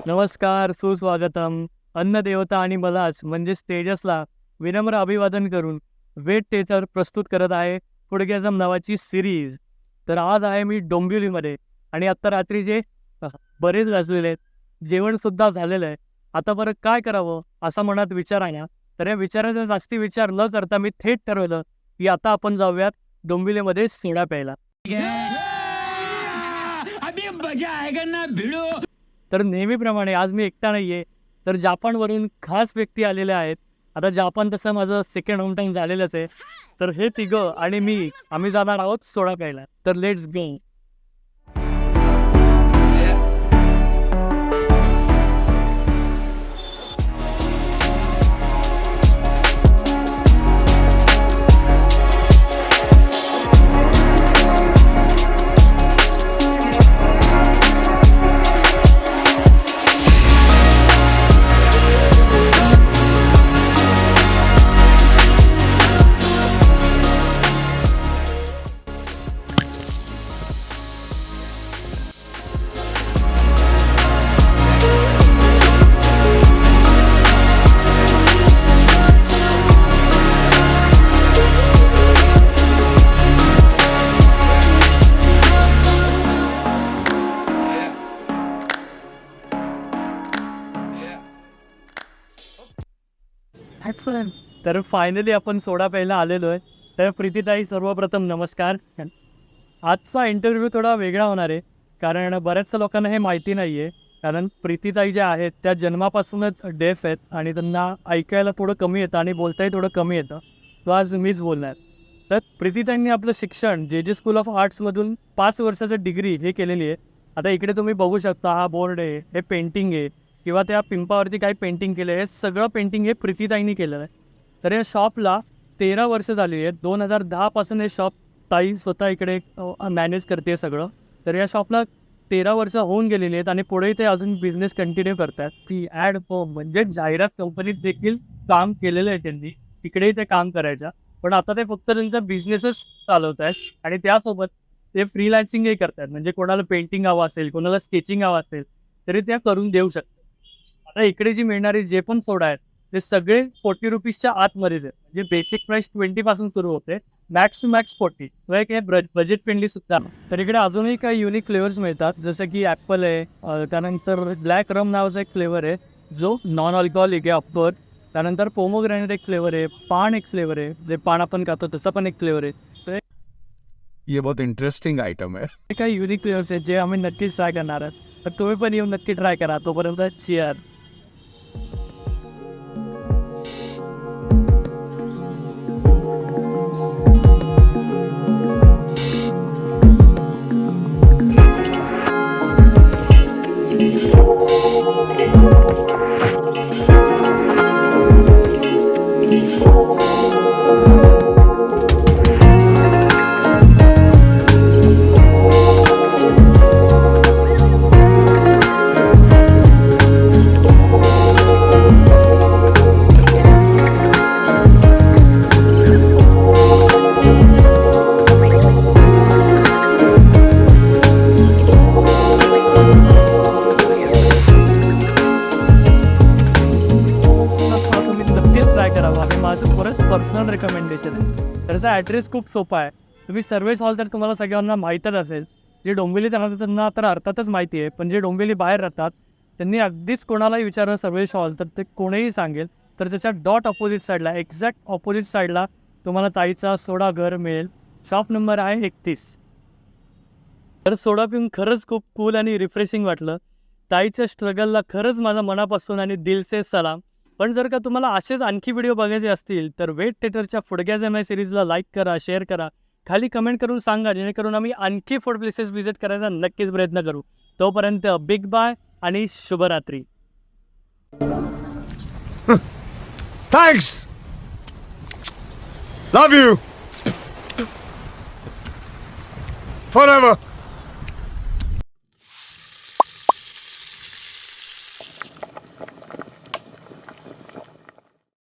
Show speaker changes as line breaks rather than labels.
नमस्कार, सुस्वागतम. अन्नदेवता आणि मलाच म्हणजेच तेजसला विनम्र अभिवादन करून वेट थिएटर प्रस्तुत करत आहे फुडग्याजम नावाची सिरीज. तर आज आहे मी डोंबिवलीमध्ये आणि आत्ता रात्रीचे बरेच वाजलेले आहेत. जेवणसुद्धा झालेलं आहे. आता बरं काय करावं असा मनात विचार आहे ना, तर या विचाराचा जास्ती विचार न करता मी थेट ठरवलं की आता आपण जाऊयात डोंबिवलीमध्ये सोडा प्यायला.
अभी मजा आएगा ना भिड़ो.
तर नेहमीप्रमाणे आज मी एकटा नाही आहे, तर जापानवरून खास व्यक्ती आलेले आहेत. आता जापान तसं माझं सेकंड होम टाईम झालेलंच आहे. तर हे तिघं आणि मी आम्ही जाणार आहोत सोडा प्यायला. तर लेट्स गो. तर फायनली आपण सोडा प्यायला आलेलो आहे. तर प्रीतीताई, सर्वप्रथम नमस्कार. आजचा इंटरव्ह्यू थोडा वेगळा होणार आहे, कारण बऱ्याचशा लोकांना हे माहिती नाही आहे. कारण प्रीतीताई ज्या आहेत त्या जन्मापासूनच डेफ आहेत आणि त्यांना ऐकायला थोडं कमी येतं आणि बोलताही थोडं कमी येतं. तो आज मीच बोलणार. तर प्रीतीताईंनी आपलं शिक्षण जे स्कूल ऑफ आर्ट्समधून 5 वर्षाचं डिग्री हे केलेली आहे. आता इकडे तुम्ही बघू शकता, हा बोर्ड आहे, हे पेंटिंग आहे किंवा त्या पिंपावरती काही पेंटिंग केलं आहे, हे सगळं पेंटिंग हे प्रीतीताईंनी केलेलं आहे. तर या शॉपला 13 वर्ष झाली आहेत. 2010 पासून हे शॉप ताई स्वतः इकडे मॅनेज करते सगळं. तर या शॉपला 13 वर्ष होऊन गेलेली आहेत आणि पुढे ते अजून बिझनेस कंटिन्यू करतात. ती ॲड म्हणजे जाहिरात कंपनीत देखील काम केलेलं आहे त्यांनी. तिकडेही ते काम करायच्या, पण आता ते फक्त त्यांचा बिझनेसच चालवत आहेत आणि त्यासोबत ते फ्रीलान्सिंगही करतात. म्हणजे कोणाला पेंटिंग हवं असेल, कोणाला स्केचिंग हवं असेल तरी त्या करून देऊ शकतात. आता इकडे जी मिळणारी जे पण सोडा आहेत ते सगळे 40 रुपीजच्या आतमध्येच आहेत. म्हणजे बेसिक प्राईस 20 पासून सुरू होते, मॅक्स टू मॅक्स 40. हे बजेट फ्रेंडली सुद्धा. तर इकडे अजूनही काही युनिक फ्लेवर्स मिळतात, जसं की ॲपल आहे, त्यानंतर ब्लॅक रम नावाचा एक फ्लेवर आहे जो नॉन अल्कोहोलिक आहे ऑफकोर्स. त्यानंतर पोमोग्रॅनेट एक फ्लेवर आहे, पान एक फ्लेवर आहे, जे पान आपण खातो तसा पण एक फ्लेवर आहे. तर
ये बहुत इंटरेस्टिंग आइटम है.
हे काही युनिक फ्लेवर्स आहेत जे आम्ही नक्कीच ट्राय करणार आहोत. तर तुम्ही पण येऊन नक्की ट्राय करा. तोपर्यंत चिअर. माझं परत पर्सनल रेकमेंडेशन आहे. त्याचा ॲड्रेस खूप सोपा आहे. तुम्ही सर्वेस हॉल तर तुम्हाला सगळ्यांना माहीतच असेल. जे डोंबिवलीत राहतात त्यांना तर अर्थातच माहिती आहे, पण जे डोंबिवली बाहेर राहतात त्यांनी अगदीच कोणालाही विचारलं सर्वेस हॉल तर ते कोणीही सांगेल. तर त्याच्या डॉट ऑपोजिट साईडला, एक्झॅक्ट ऑपोजिट साईडला तुम्हाला ताईचा सोडा घर मिळेल. शॉप नंबर आहे 31. तर सोडा पिऊन खरंच खूप कूल आणि रिफ्रेशिंग वाटलं. ताईच्या स्ट्रगलला खरंच माझा मनापासून आणि दिल से सलाम. पण जर का तुम्हाला असेच आणखी व्हिडिओ बघायचे असतील तर वेट थिएटरच्या फुडग्याजम या सिरीजला लाईक करा, शेअर करा, खाली कमेंट करून सांगा, जेणेकरून आम्ही आणखी फूड प्लेसेस व्हिजिट करायचा नक्कीच प्रयत्न करू. तोपर्यंत बिग बाय आणि शुभरात्री.
Thanks. Love you. Forever.